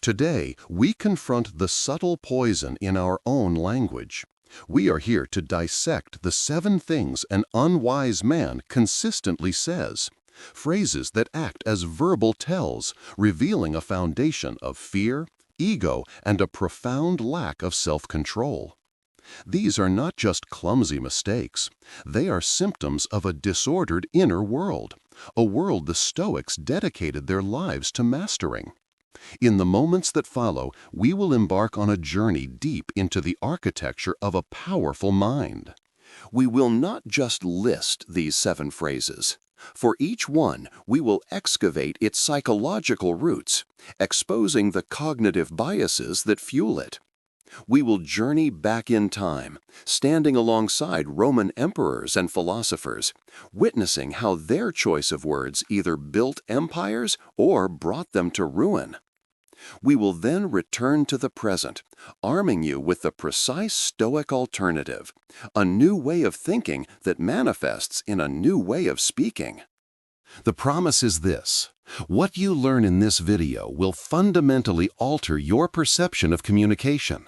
Today, we confront the subtle poison in our own language. We are here to dissect the 7 things an unwise man consistently says, phrases that act as verbal tells, revealing a foundation of fear, ego, and a profound lack of self-control. These are not just clumsy mistakes. They are symptoms of a disordered inner world, a world the Stoics dedicated their lives to mastering. In the moments that follow, we will embark on a journey deep into the architecture of a powerful mind. We will not just list these 7 phrases. For each one, we will excavate its psychological roots, exposing the cognitive biases that fuel it. We will journey back in time, standing alongside Roman emperors and philosophers, witnessing how their choice of words either built empires or brought them to ruin. We will then return to the present, arming you with the precise Stoic alternative, a new way of thinking that manifests in a new way of speaking. The promise is this: what you learn in this video will fundamentally alter your perception of communication.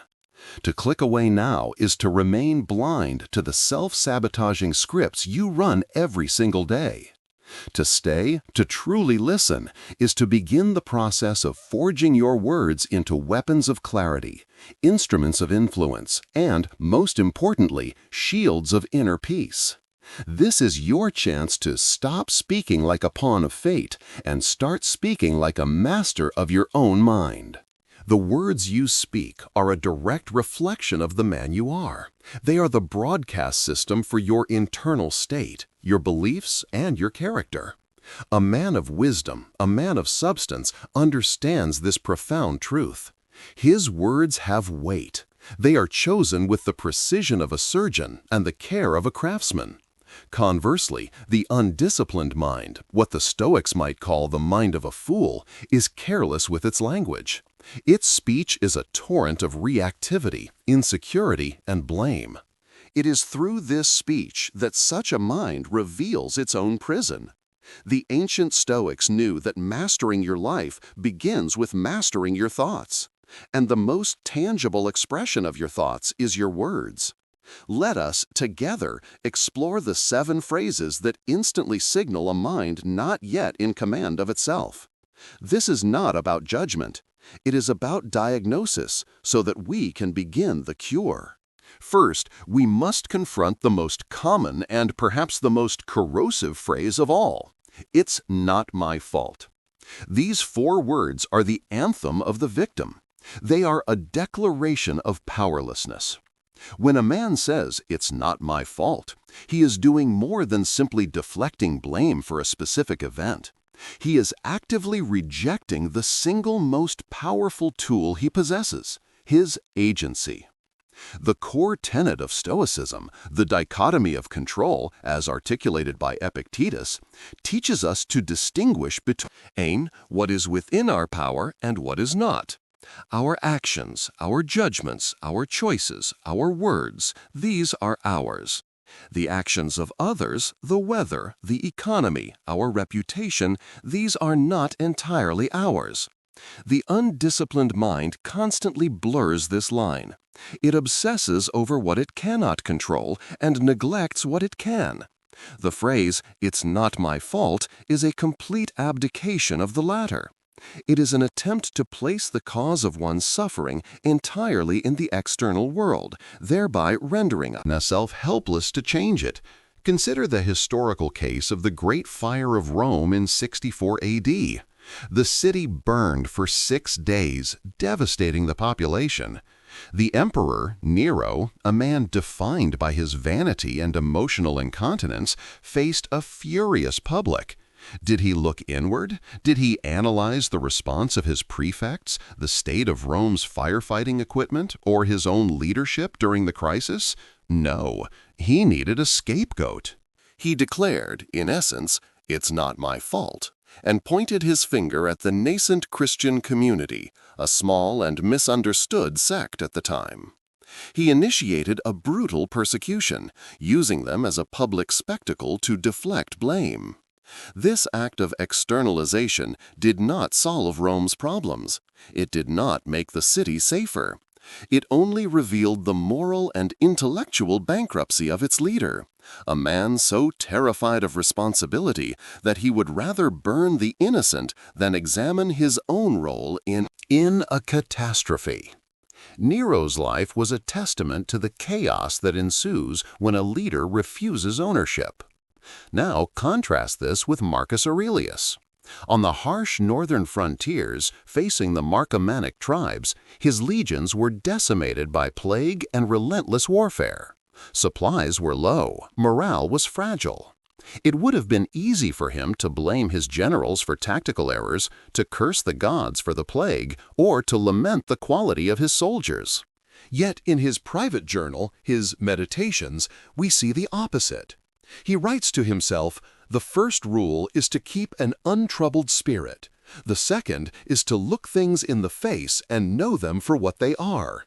To click away now is to remain blind to the self-sabotaging scripts you run every single day. To stay, to truly listen, is to begin the process of forging your words into weapons of clarity, instruments of influence, and, most importantly, shields of inner peace. This is your chance to stop speaking like a pawn of fate and start speaking like a master of your own mind. The words you speak are a direct reflection of the man you are. They are the broadcast system for your internal state, your beliefs, and your character. A man of wisdom, a man of substance, understands this profound truth. His words have weight. They are chosen with the precision of a surgeon and the care of a craftsman. Conversely, the undisciplined mind, what the Stoics might call the mind of a fool, is careless with its language. Its speech is a torrent of reactivity, insecurity, and blame. It is through this speech that such a mind reveals its own prison. The ancient Stoics knew that mastering your life begins with mastering your thoughts, and the most tangible expression of your thoughts is your words. Let us, together, explore the 7 phrases that instantly signal a mind not yet in command of itself. This is not about judgment. It is about diagnosis, so that we can begin the cure. First, we must confront the most common and perhaps the most corrosive phrase of all. It's not my fault. These 4 words are the anthem of the victim. They are a declaration of powerlessness. When a man says, "It's not my fault," he is doing more than simply deflecting blame for a specific event. He is actively rejecting the single most powerful tool he possesses, his agency. The core tenet of Stoicism, the dichotomy of control, as articulated by Epictetus, teaches us to distinguish between what is within our power and what is not. Our actions, our judgments, our choices, our words, these are ours. The actions of others, the weather, the economy, our reputation, these are not entirely ours. The undisciplined mind constantly blurs this line. It obsesses over what it cannot control and neglects what it can. The phrase, "It's not my fault," is a complete abdication of the latter. It is an attempt to place the cause of one's suffering entirely in the external world, thereby rendering oneself helpless to change it. Consider the historical case of the Great Fire of Rome in 64 AD. The city burned for 6 days, devastating the population. The emperor, Nero, a man defined by his vanity and emotional incontinence, faced a furious public. Did he look inward? Did he analyze the response of his prefects, the state of Rome's firefighting equipment, or his own leadership during the crisis? No, he needed a scapegoat. He declared, in essence, "It's not my fault," and pointed his finger at the nascent Christian community, a small and misunderstood sect at the time. He initiated a brutal persecution, using them as a public spectacle to deflect blame. This act of externalization did not solve Rome's problems. It did not make the city safer. It only revealed the moral and intellectual bankruptcy of its leader, a man so terrified of responsibility that he would rather burn the innocent than examine his own role in a catastrophe. Nero's life was a testament to the chaos that ensues when a leader refuses ownership. Now contrast this with Marcus Aurelius. On the harsh northern frontiers facing the Marcomannic tribes, his legions were decimated by plague and relentless warfare. Supplies were low, morale was fragile. It would have been easy for him to blame his generals for tactical errors, to curse the gods for the plague, or to lament the quality of his soldiers. Yet in his private journal, his Meditations, we see the opposite. He writes to himself, "The first rule is to keep an untroubled spirit. The second is to look things in the face and know them for what they are."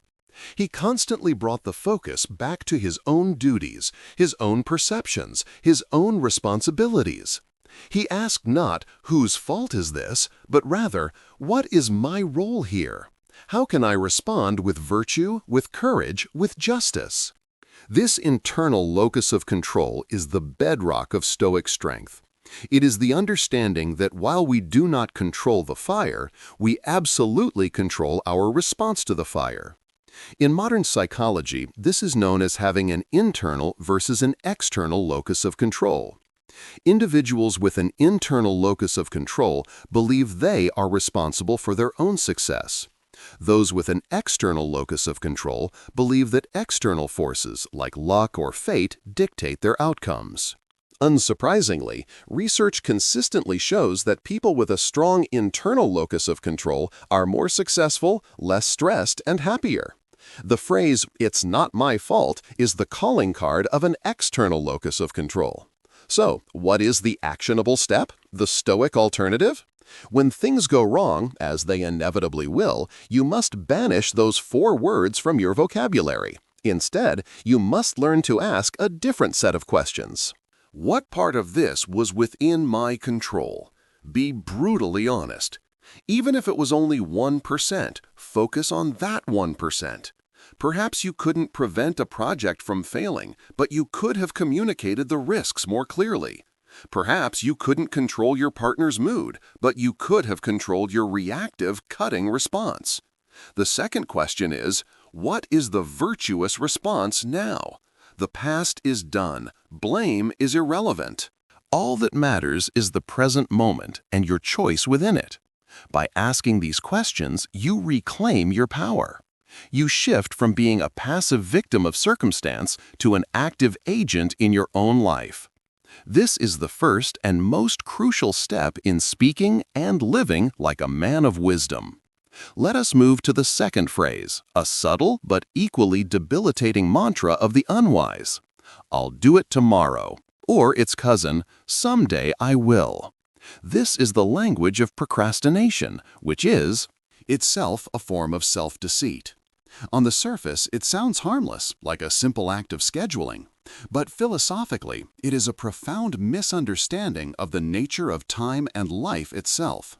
He constantly brought the focus back to his own duties, his own perceptions, his own responsibilities. He asked not, "Whose fault is this?" but rather, "What is my role here? How can I respond with virtue, with courage, with justice?" This internal locus of control is the bedrock of Stoic strength. It is the understanding that while we do not control the fire, we absolutely control our response to the fire. In modern psychology, this is known as having an internal versus an external locus of control. Individuals with an internal locus of control believe they are responsible for their own success. Those with an external locus of control believe that external forces, like luck or fate, dictate their outcomes. Unsurprisingly, research consistently shows that people with a strong internal locus of control are more successful, less stressed, and happier. The phrase, "it's not my fault," is the calling card of an external locus of control. So, what is the actionable step, the Stoic alternative? When things go wrong, as they inevitably will, you must banish those 4 words from your vocabulary. Instead, you must learn to ask a different set of questions. What part of this was within my control? Be brutally honest. Even if it was only 1%, focus on that 1%. Perhaps you couldn't prevent a project from failing, but you could have communicated the risks more clearly. Perhaps you couldn't control your partner's mood, but you could have controlled your reactive, cutting response. The second question is, what is the virtuous response now? The past is done. Blame is irrelevant. All that matters is the present moment and your choice within it. By asking these questions, you reclaim your power. You shift from being a passive victim of circumstance to an active agent in your own life. This is the first and most crucial step in speaking and living like a man of wisdom. Let us move to the second phrase, a subtle but equally debilitating mantra of the unwise. "I'll do it tomorrow," or its cousin, "someday I will." This is the language of procrastination, which is itself a form of self-deceit. On the surface, it sounds harmless, like a simple act of scheduling. But philosophically, it is a profound misunderstanding of the nature of time and life itself.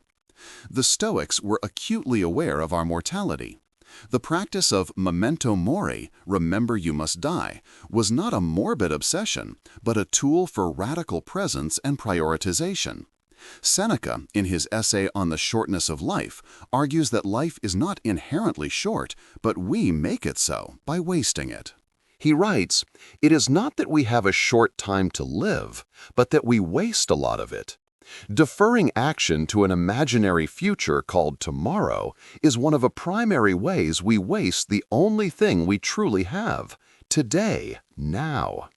The Stoics were acutely aware of our mortality. The practice of memento mori, remember you must die, was not a morbid obsession, but a tool for radical presence and prioritization. Seneca, in his essay on the shortness of life, argues that life is not inherently short, but we make it so by wasting it. He writes, "It is not that we have a short time to live, but that we waste a lot of it. Deferring action to an imaginary future called tomorrow is one of the primary ways we waste the only thing we truly have, today, now.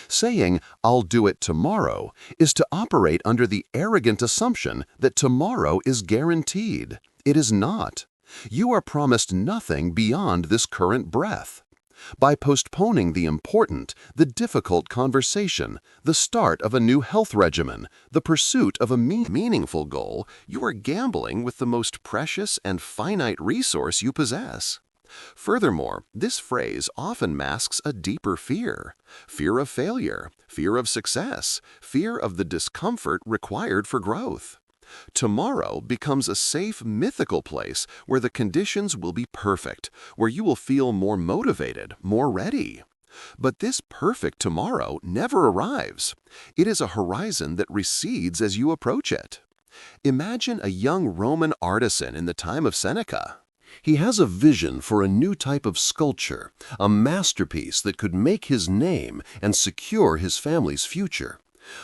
Saying, 'I'll do it tomorrow,' is to operate under the arrogant assumption that tomorrow is guaranteed. It is not. You are promised nothing beyond this current breath. By postponing the important, the difficult conversation, the start of a new health regimen, the pursuit of a meaningful goal, you are gambling with the most precious and finite resource you possess. Furthermore, this phrase often masks a deeper fear: fear of failure, fear of success, fear of the discomfort required for growth. Tomorrow becomes a safe, mythical place where the conditions will be perfect, where you will feel more motivated, more ready. But this perfect tomorrow never arrives. It is a horizon that recedes as you approach it. Imagine a young Roman artisan in the time of Seneca. He has a vision for a new type of sculpture, a masterpiece that could make his name and secure his family's future.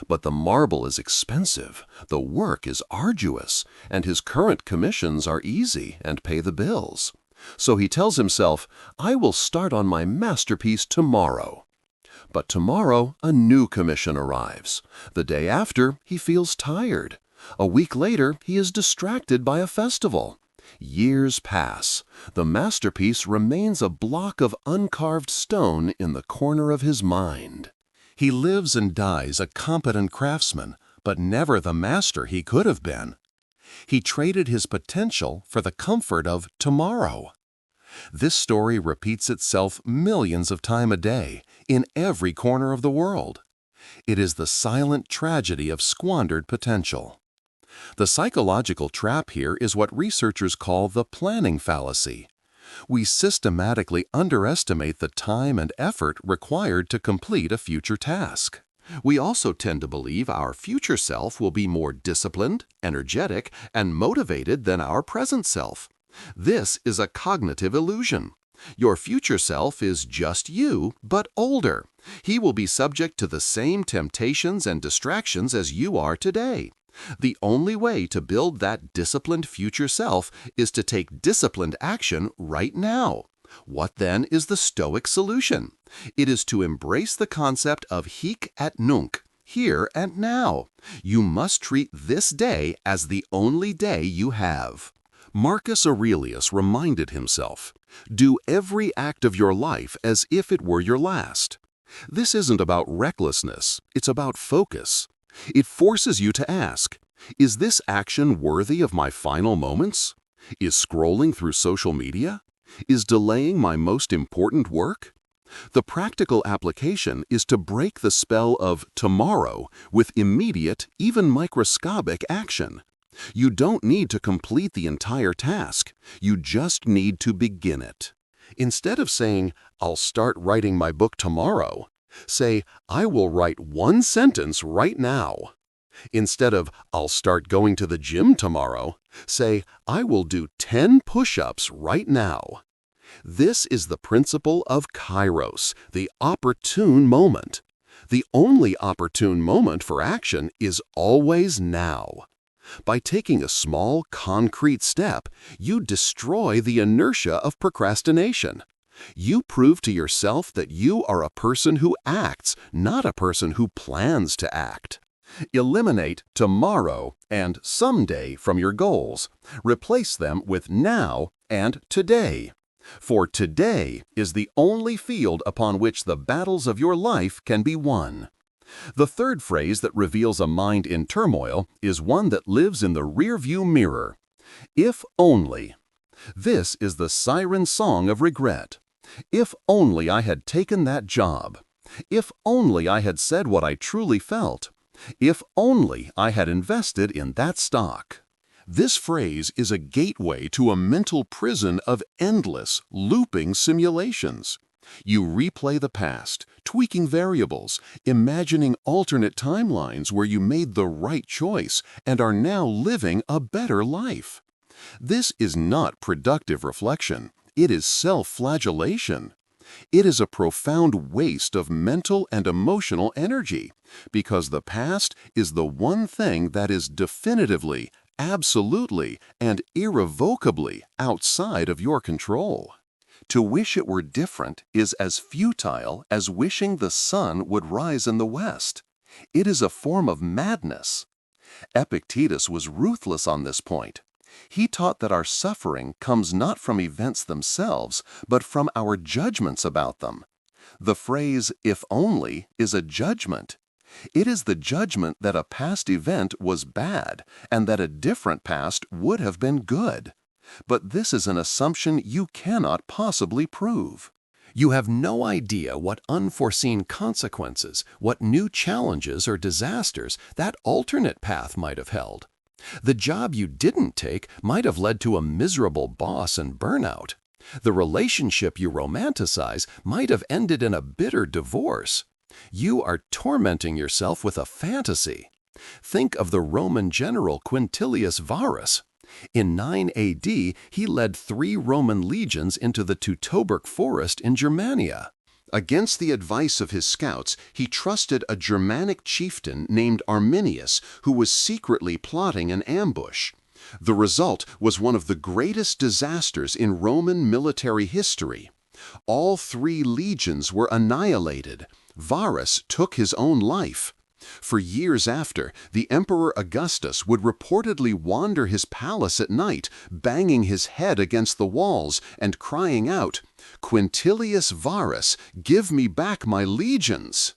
But the marble is expensive, the work is arduous, and his current commissions are easy and pay the bills. So he tells himself, "I will start on my masterpiece tomorrow." But tomorrow, a new commission arrives. The day after, he feels tired. A week later, he is distracted by a festival. Years pass. The masterpiece remains a block of uncarved stone in the corner of his mind. He lives and dies a competent craftsman, but never the master he could have been. He traded his potential for the comfort of tomorrow. This story repeats itself millions of times a day, in every corner of the world. It is the silent tragedy of squandered potential. The psychological trap here is what researchers call the planning fallacy. We systematically underestimate the time and effort required to complete a future task. We also tend to believe our future self will be more disciplined, energetic, and motivated than our present self. This is a cognitive illusion. Your future self is just you, but older. He will be subject to the same temptations and distractions as you are today. The only way to build that disciplined future self is to take disciplined action right now. What then is the Stoic solution? It is to embrace the concept of hic et nunc, here and now. You must treat this day as the only day you have. Marcus Aurelius reminded himself, "Do every act of your life as if it were your last." This isn't about recklessness, it's about focus. It forces you to ask, is this action worthy of my final moments? Is scrolling through social media? Is delaying my most important work? The practical application is to break the spell of tomorrow with immediate, even microscopic action. You don't need to complete the entire task. You just need to begin it. Instead of saying, "I'll start writing my book tomorrow," say, "I will write one sentence right now." Instead of, "I'll start going to the gym tomorrow," say, "I will do 10 push-ups right now." This is the principle of kairos, the opportune moment. The only opportune moment for action is always now. By taking a small, concrete step, you destroy the inertia of procrastination. You prove to yourself that you are a person who acts, not a person who plans to act. Eliminate tomorrow and someday from your goals. Replace them with now and today. For today is the only field upon which the battles of your life can be won. The third phrase that reveals a mind in turmoil is one that lives in the rearview mirror. If only. This is the siren song of regret. If only I had taken that job. If only I had said what I truly felt. If only I had invested in that stock. This phrase is a gateway to a mental prison of endless, looping simulations. You replay the past, tweaking variables, imagining alternate timelines where you made the right choice and are now living a better life. This is not productive reflection. It is self-flagellation. It is a profound waste of mental and emotional energy, because the past is the one thing that is definitively, absolutely, and irrevocably outside of your control. To wish it were different is as futile as wishing the sun would rise in the west. It is a form of madness. Epictetus was ruthless on this point. He taught that our suffering comes not from events themselves, but from our judgments about them. The phrase, "if only," is a judgment. It is the judgment that a past event was bad and that a different past would have been good. But this is an assumption you cannot possibly prove. You have no idea what unforeseen consequences, what new challenges or disasters that alternate path might have held. The job you didn't take might have led to a miserable boss and burnout. The relationship you romanticize might have ended in a bitter divorce. You are tormenting yourself with a fantasy. Think of the Roman general Quintilius Varus. In 9 AD, he led 3 Roman legions into the Teutoburg forest in Germania. Against the advice of his scouts, he trusted a Germanic chieftain named Arminius, who was secretly plotting an ambush. The result was one of the greatest disasters in Roman military history. All 3 legions were annihilated. Varus took his own life. For years after, the Emperor Augustus would reportedly wander his palace at night, banging his head against the walls and crying out, "Quintilius Varus, give me back my legions!"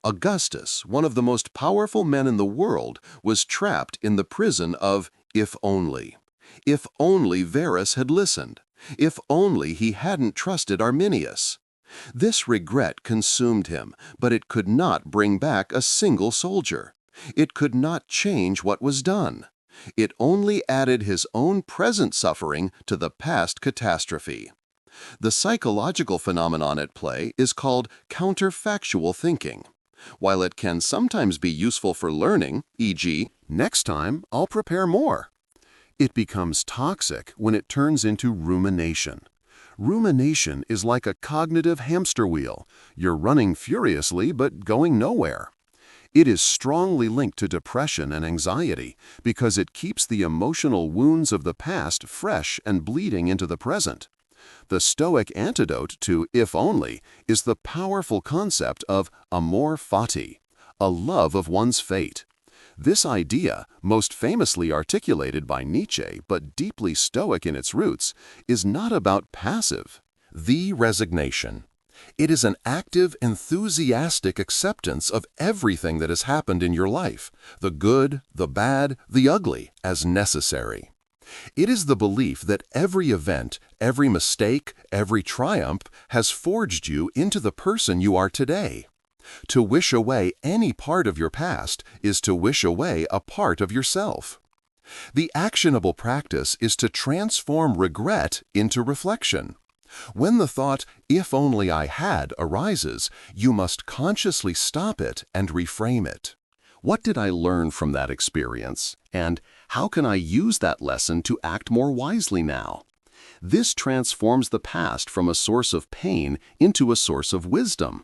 Augustus, one of the most powerful men in the world, was trapped in the prison of if only. If only Varus had listened. If only he hadn't trusted Arminius. This regret consumed him, but it could not bring back a single soldier. It could not change what was done. It only added his own present suffering to the past catastrophe. The psychological phenomenon at play is called counterfactual thinking. While it can sometimes be useful for learning, e.g., next time I'll prepare more, it becomes toxic when it turns into rumination. Rumination is like a cognitive hamster wheel. You're running furiously but going nowhere. It is strongly linked to depression and anxiety because it keeps the emotional wounds of the past fresh and bleeding into the present. The Stoic antidote to if only is the powerful concept of amor fati, a love of one's fate. This idea, most famously articulated by Nietzsche but deeply Stoic in its roots, is not about passive, the resignation. It is an active, enthusiastic acceptance of everything that has happened in your life, the good, the bad, the ugly, as necessary. It is the belief that every event, every mistake, every triumph has forged you into the person you are today. To wish away any part of your past is to wish away a part of yourself. The actionable practice is to transform regret into reflection. When the thought, "if only I had," arises, you must consciously stop it and reframe it. What did I learn from that experience? And how can I use that lesson to act more wisely now? This transforms the past from a source of pain into a source of wisdom.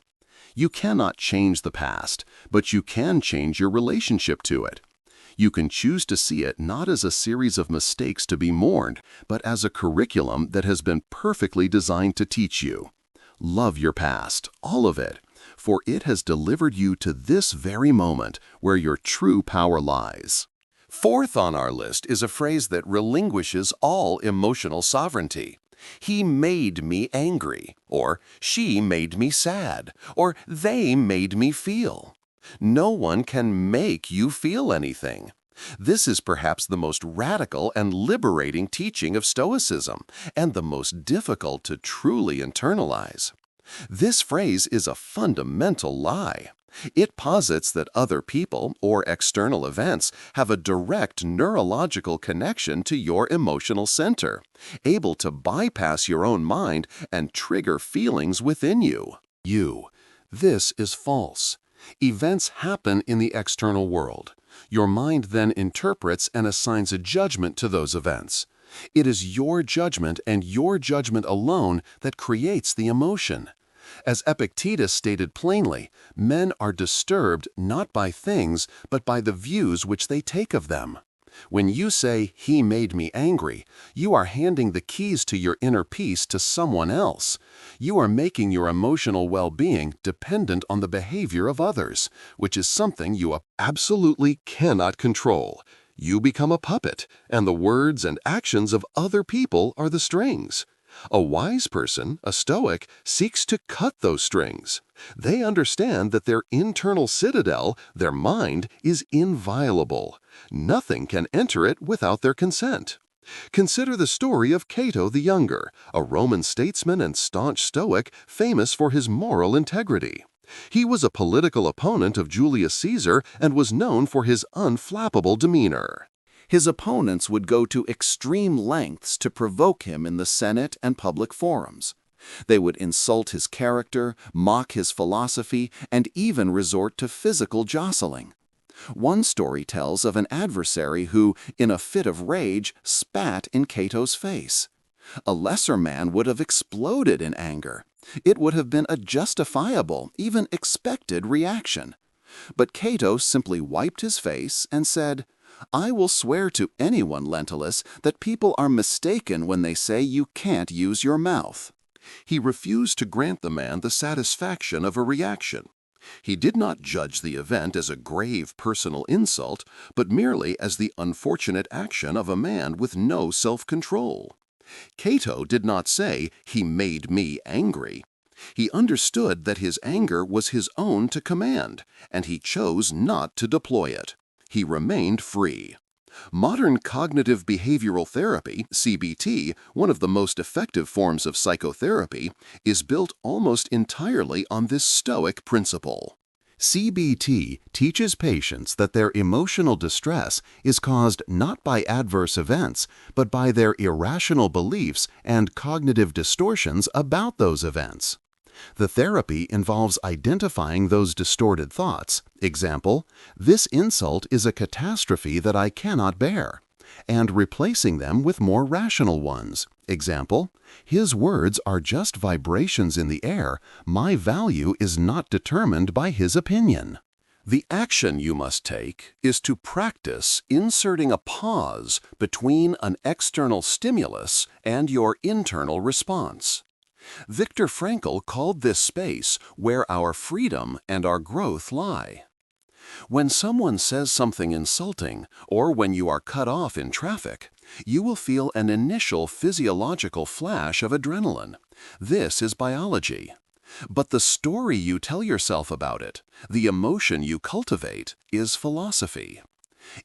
You cannot change the past, but you can change your relationship to it. You can choose to see it not as a series of mistakes to be mourned, but as a curriculum that has been perfectly designed to teach you. Love your past, all of it, for it has delivered you to this very moment where your true power lies. Fourth on our list is a phrase that relinquishes all emotional sovereignty. He made me angry, or she made me sad, or they made me feel. No one can make you feel anything. This is perhaps the most radical and liberating teaching of Stoicism, and the most difficult to truly internalize. This phrase is a fundamental lie. It posits that other people or external events have a direct neurological connection to your emotional center, able to bypass your own mind and trigger feelings within you. This is false. Events happen in the external world. Your mind then interprets and assigns a judgment to those events. It is your judgment and your judgment alone that creates the emotion. As Epictetus stated plainly, men are disturbed not by things, but by the views which they take of them. When you say, "he made me angry," you are handing the keys to your inner peace to someone else. You are making your emotional well-being dependent on the behavior of others, which is something you absolutely cannot control. You become a puppet, and the words and actions of other people are the strings. A wise person, a Stoic, seeks to cut those strings. They understand that their internal citadel, their mind, is inviolable. Nothing can enter it without their consent. Consider the story of Cato the Younger, a Roman statesman and staunch Stoic famous for his moral integrity. He was a political opponent of Julius Caesar and was known for his unflappable demeanor. His opponents would go to extreme lengths to provoke him in the Senate and public forums. They would insult his character, mock his philosophy, and even resort to physical jostling. One story tells of an adversary who, in a fit of rage, spat in Cato's face. A lesser man would have exploded in anger. It would have been a justifiable, even expected reaction. But Cato simply wiped his face and said, "I will swear to anyone, Lentulus, that people are mistaken when they say you can't use your mouth." He refused to grant the man the satisfaction of a reaction. He did not judge the event as a grave personal insult, but merely as the unfortunate action of a man with no self-control. Cato did not say, "He made me angry." He understood that his anger was his own to command, and he chose not to deploy it. He remained free. Modern cognitive behavioral therapy, CBT, one of the most effective forms of psychotherapy, is built almost entirely on this Stoic principle. CBT teaches patients that their emotional distress is caused not by adverse events, but by their irrational beliefs and cognitive distortions about those events. The therapy involves identifying those distorted thoughts. Example, "This insult is a catastrophe that I cannot bear," and replacing them with more rational ones. Example, "His words are just vibrations in the air. My value is not determined by his opinion." The action you must take is to practice inserting a pause between an external stimulus and your internal response. Viktor Frankl called this space where our freedom and our growth lie. When someone says something insulting, or when you are cut off in traffic, you will feel an initial physiological flash of adrenaline. This is biology. But the story you tell yourself about it, the emotion you cultivate, is philosophy.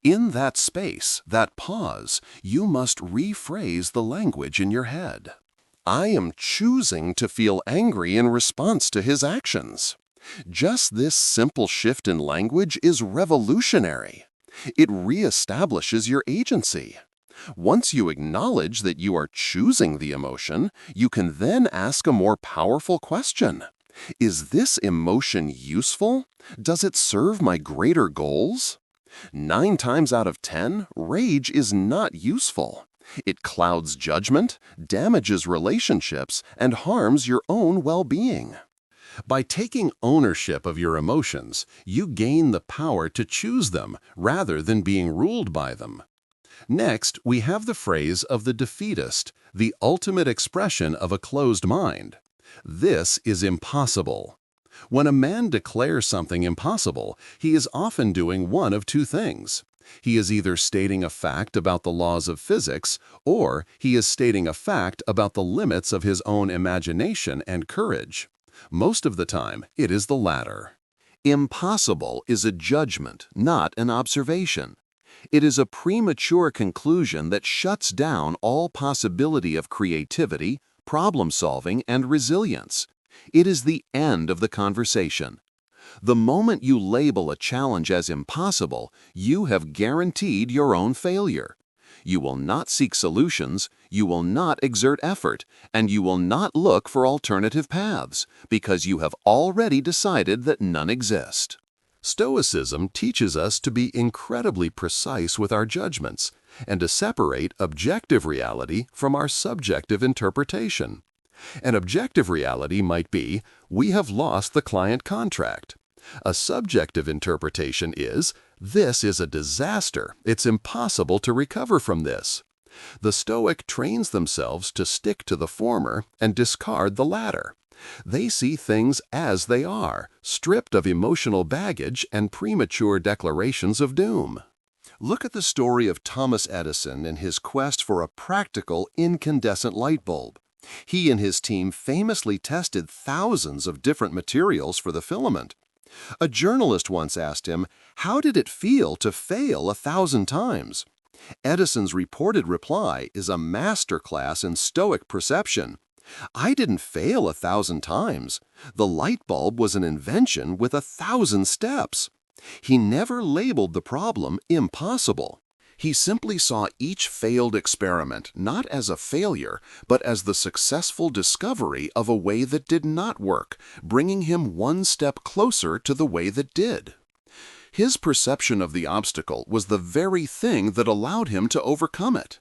In that space, that pause, you must rephrase the language in your head. I am choosing to feel angry in response to his actions. Just this simple shift in language is revolutionary. It reestablishes your agency. Once you acknowledge that you are choosing the emotion, you can then ask a more powerful question. Is this emotion useful? Does it serve my greater goals? 9 times out of 10, rage is not useful. It clouds judgment, damages relationships, and harms your own well-being. By taking ownership of your emotions, you gain the power to choose them rather than being ruled by them. Next, we have the phrase of the defeatist, the ultimate expression of a closed mind. This is impossible. When a man declares something impossible, he is often doing one of two things. He is either stating a fact about the laws of physics, or he is stating a fact about the limits of his own imagination and courage. Most of the time, it is the latter. Impossible is a judgment, not an observation. It is a premature conclusion that shuts down all possibility of creativity, problem-solving, and resilience. It is the end of the conversation. The moment you label a challenge as impossible, you have guaranteed your own failure. You will not seek solutions, you will not exert effort, and you will not look for alternative paths, because you have already decided that none exist. Stoicism teaches us to be incredibly precise with our judgments and to separate objective reality from our subjective interpretation. An objective reality might be, we have lost the client contract. A subjective interpretation is, this is a disaster, it's impossible to recover from this. The Stoic trains themselves to stick to the former and discard the latter. They see things as they are, stripped of emotional baggage and premature declarations of doom. Look at the story of Thomas Edison and his quest for a practical incandescent light bulb. He and his team famously tested thousands of different materials for the filament. A journalist once asked him, how did it feel to fail 1,000 times? Edison's reported reply is a masterclass in Stoic perception. I didn't fail 1,000 times. The light bulb was an invention with 1,000 steps. He never labeled the problem impossible. He simply saw each failed experiment not as a failure, but as the successful discovery of a way that did not work, bringing him one step closer to the way that did. His perception of the obstacle was the very thing that allowed him to overcome it.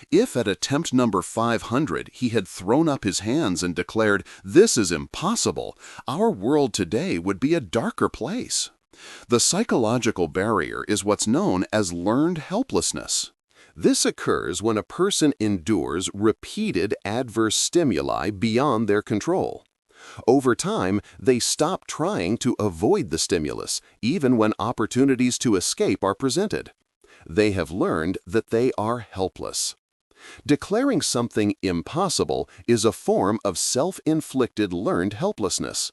If at attempt number 500 he had thrown up his hands and declared, "This is impossible," our world today would be a darker place. The psychological barrier is what's known as learned helplessness. This occurs when a person endures repeated adverse stimuli beyond their control. Over time, they stop trying to avoid the stimulus, even when opportunities to escape are presented. They have learned that they are helpless. Declaring something impossible is a form of self-inflicted learned helplessness.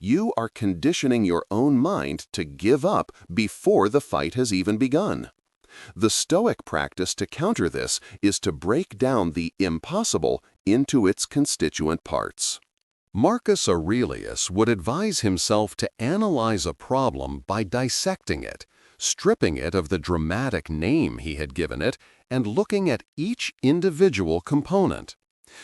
You are conditioning your own mind to give up before the fight has even begun. The Stoic practice to counter this is to break down the impossible into its constituent parts. Marcus Aurelius would advise himself to analyze a problem by dissecting it, stripping it of the dramatic name he had given it, and looking at each individual component.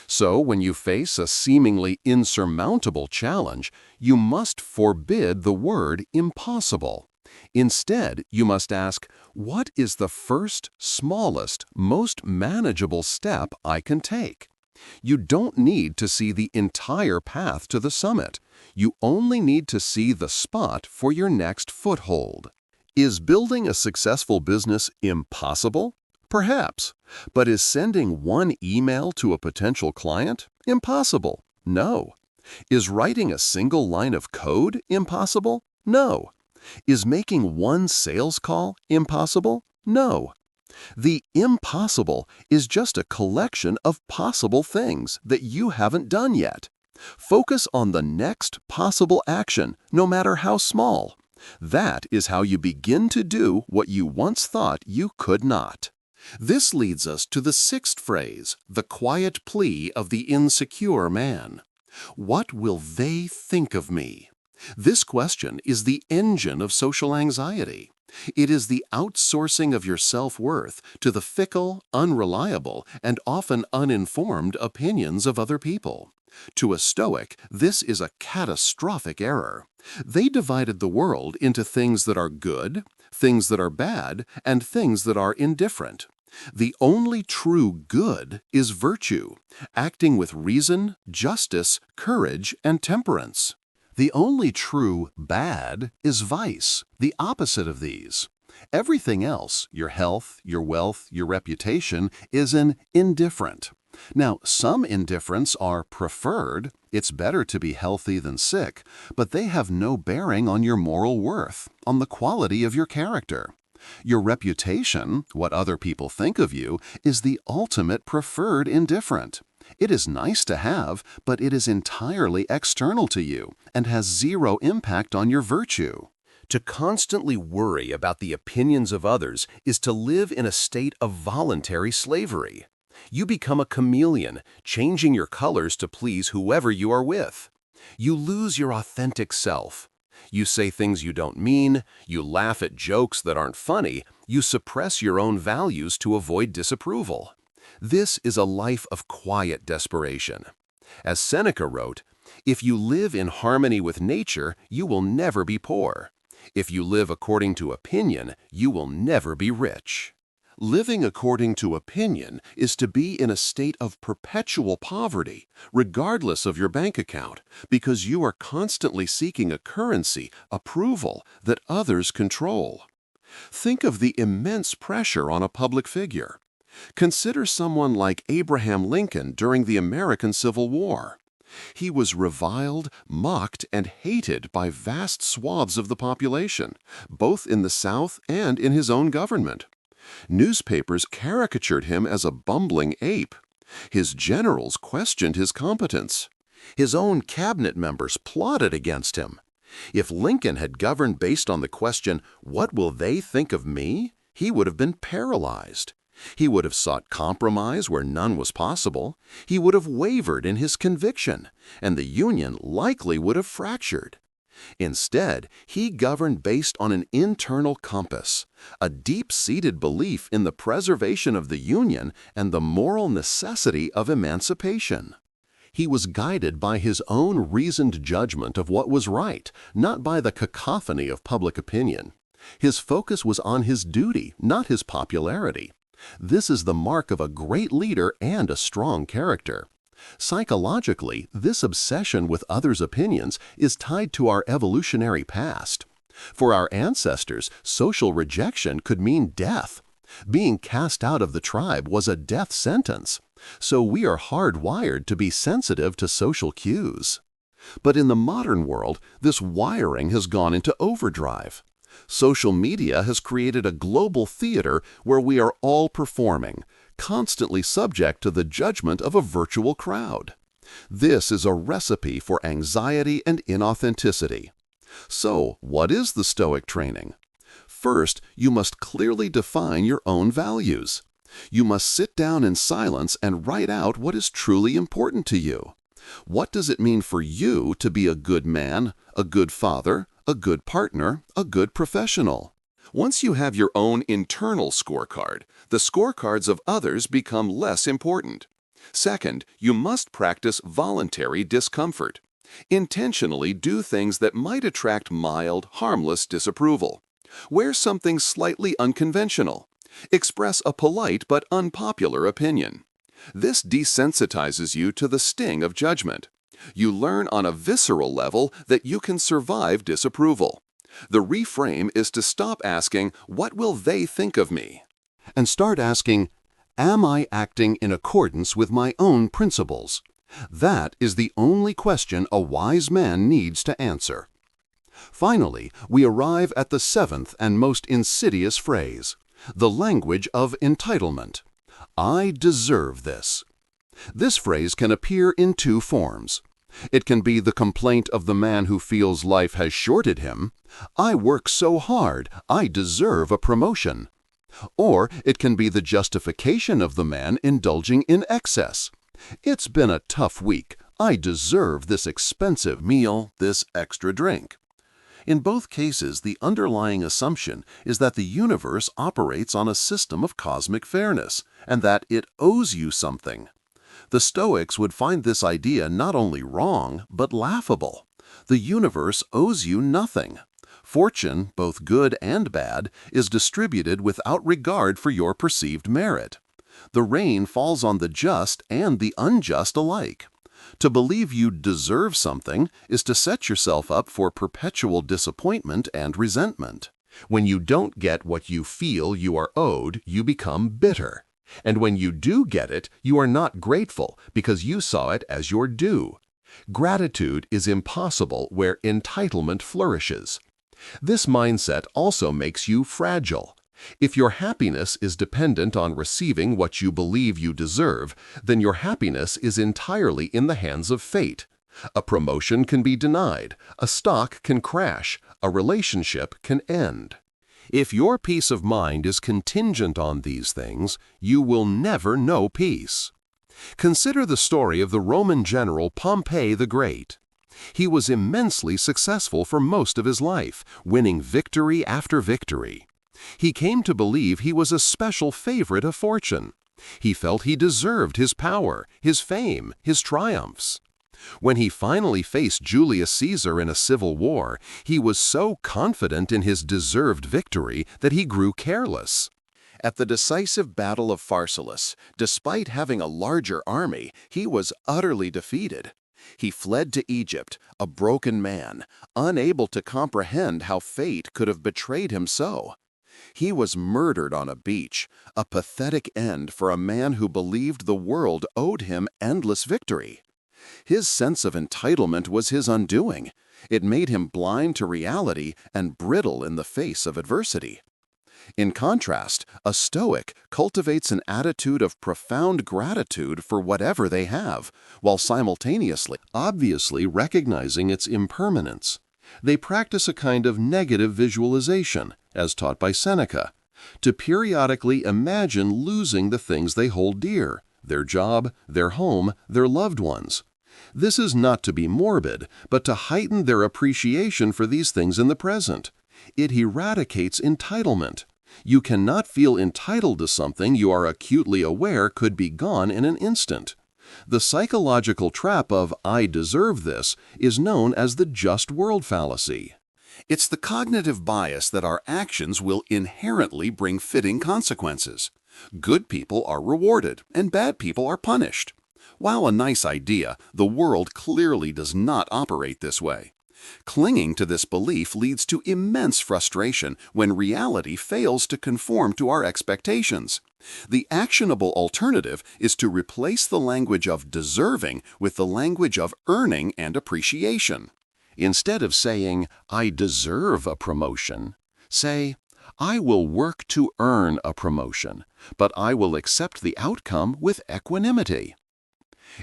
So when you face a seemingly insurmountable challenge, you must forbid the word impossible. Instead, you must ask, what is the first, smallest, most manageable step I can take? You don't need to see the entire path to the summit. You only need to see the spot for your next foothold. Is building a successful business impossible? Perhaps. But is sending one email to a potential client impossible? No. Is writing a single line of code impossible? No. Is making one sales call impossible? No. The impossible is just a collection of possible things that you haven't done yet. Focus on the next possible action, no matter how small. That is how you begin to do what you once thought you could not. This leads us to the sixth phrase, the quiet plea of the insecure man. What will they think of me? This question is the engine of social anxiety. It is the outsourcing of your self-worth to the fickle, unreliable, and often uninformed opinions of other people. To a Stoic, this is a catastrophic error. They divided the world into things that are good, things that are bad, and things that are indifferent. The only true good is virtue, acting with reason, justice, courage, and temperance. The only true bad is vice, the opposite of these. Everything else, your health, your wealth, your reputation, is an indifferent. Now, some indifferents are preferred. It's better to be healthy than sick, but they have no bearing on your moral worth, on the quality of your character. Your reputation, what other people think of you, is the ultimate preferred indifferent. It is nice to have, but it is entirely external to you and has zero impact on your virtue. To constantly worry about the opinions of others is to live in a state of voluntary slavery. You become a chameleon, changing your colors to please whoever you are with. You lose your authentic self. You say things you don't mean, you laugh at jokes that aren't funny, you suppress your own values to avoid disapproval. This is a life of quiet desperation. As Seneca wrote, "If you live in harmony with nature, you will never be poor. If you live according to opinion, you will never be rich." Living according to opinion is to be in a state of perpetual poverty, regardless of your bank account, because you are constantly seeking a currency, approval, that others control. Think of the immense pressure on a public figure. Consider someone like Abraham Lincoln during the American Civil War. He was reviled, mocked, and hated by vast swaths of the population, both in the South and in his own government. Newspapers caricatured him as a bumbling ape. His generals questioned his competence. His own cabinet members plotted against him. If Lincoln had governed based on the question, "What will they think of me?" he would have been paralyzed. He would have sought compromise where none was possible. He would have wavered in his conviction, and the union likely would have fractured. Instead, he governed based on an internal compass, a deep-seated belief in the preservation of the union and the moral necessity of emancipation. He was guided by his own reasoned judgment of what was right, not by the cacophony of public opinion. His focus was on his duty, not his popularity. This is the mark of a great leader and a strong character. Psychologically, this obsession with others' opinions is tied to our evolutionary past. For our ancestors, social rejection could mean death. Being cast out of the tribe was a death sentence. So we are hardwired to be sensitive to social cues. But in the modern world, this wiring has gone into overdrive. Social media has created a global theater where we are all performing, constantly subject to the judgment of a virtual crowd. This is a recipe for anxiety and inauthenticity. So, what is the Stoic training? First, you must clearly define your own values. You must sit down in silence and write out what is truly important to you. What does it mean for you to be a good man, a good father, a good partner, a good professional? Once you have your own internal scorecard, the scorecards of others become less important. Second, you must practice voluntary discomfort. Intentionally do things that might attract mild, harmless disapproval. Wear something slightly unconventional. Express a polite but unpopular opinion. This desensitizes you to the sting of judgment. You learn on a visceral level that you can survive disapproval. The reframe is to stop asking, "What will they think of me?" and start asking, "Am I acting in accordance with my own principles?" That is the only question a wise man needs to answer. Finally, we arrive at the seventh and most insidious phrase, the language of entitlement. I deserve this. This phrase can appear in two forms. It can be the complaint of the man who feels life has shorted him. I work so hard, I deserve a promotion. Or it can be the justification of the man indulging in excess. It's been a tough week. I deserve this expensive meal, this extra drink. In both cases, the underlying assumption is that the universe operates on a system of cosmic fairness, and that it owes you something. The Stoics would find this idea not only wrong, but laughable. The universe owes you nothing. Fortune, both good and bad, is distributed without regard for your perceived merit. The rain falls on the just and the unjust alike. To believe you deserve something is to set yourself up for perpetual disappointment and resentment. When you don't get what you feel you are owed, you become bitter. And when you do get it, you are not grateful because you saw it as your due. Gratitude is impossible where entitlement flourishes. This mindset also makes you fragile. If your happiness is dependent on receiving what you believe you deserve, then your happiness is entirely in the hands of fate. A promotion can be denied, a stock can crash, a relationship can end. If your peace of mind is contingent on these things, you will never know peace. Consider the story of the Roman general Pompey the Great. He was immensely successful for most of his life, winning victory after victory. He came to believe he was a special favorite of fortune. He felt he deserved his power, his fame, his triumphs. When he finally faced Julius Caesar in a civil war, he was so confident in his deserved victory that he grew careless. At the decisive Battle of Pharsalus, despite having a larger army, he was utterly defeated. He fled to Egypt, a broken man, unable to comprehend how fate could have betrayed him so. He was murdered on a beach, a pathetic end for a man who believed the world owed him endless victory. His sense of entitlement was his undoing. It made him blind to reality and brittle in the face of adversity. In contrast, a Stoic cultivates an attitude of profound gratitude for whatever they have, while simultaneously, obviously recognizing its impermanence. They practice a kind of negative visualization, as taught by Seneca. to periodically imagine losing the things they hold dear, their job, their home, their loved ones. This is not to be morbid, but to heighten their appreciation for these things in the present. It eradicates entitlement. You cannot feel entitled to something you are acutely aware could be gone in an instant. The psychological trap of "I deserve this" is known as the just world fallacy. It's the cognitive bias that our actions will inherently bring fitting consequences. Good people are rewarded, and bad people are punished. While a nice idea, the world clearly does not operate this way. Clinging to this belief leads to immense frustration when reality fails to conform to our expectations. The actionable alternative is to replace the language of deserving with the language of earning and appreciation. Instead of saying, "I deserve a promotion," say, "I will work to earn a promotion, but I will accept the outcome with equanimity."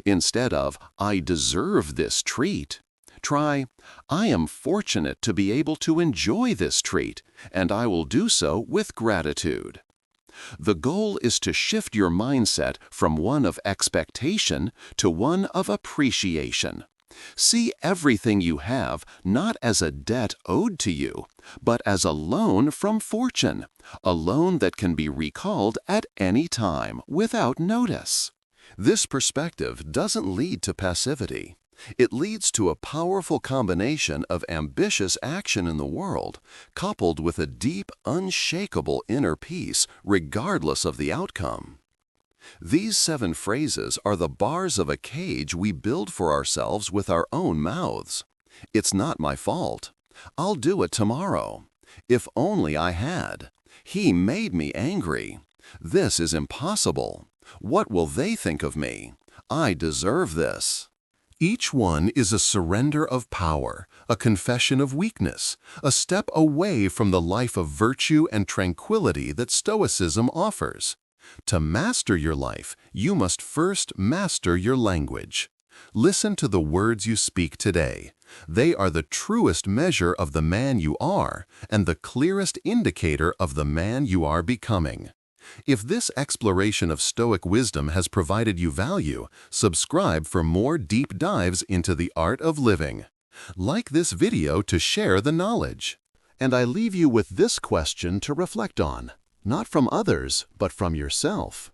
Instead of, "I deserve this treat," try, "I am fortunate to be able to enjoy this treat, and I will do so with gratitude." The goal is to shift your mindset from one of expectation to one of appreciation. See everything you have not as a debt owed to you, but as a loan from fortune, a loan that can be recalled at any time without notice. This perspective doesn't lead to passivity. It leads to a powerful combination of ambitious action in the world, coupled with a deep, unshakable inner peace, regardless of the outcome. These 7 phrases are the bars of a cage we build for ourselves with our own mouths. "It's not my fault." "I'll do it tomorrow." "If only I had." "He made me angry." "This is impossible." "What will they think of me?" "I deserve this." Each one is a surrender of power, a confession of weakness, a step away from the life of virtue and tranquility that Stoicism offers. To master your life, you must first master your language. Listen to the words you speak today. They are the truest measure of the man you are and the clearest indicator of the man you are becoming. If this exploration of Stoic wisdom has provided you value, subscribe for more deep dives into the art of living. Like this video to share the knowledge. And I leave you with this question to reflect on, not from others, but from yourself.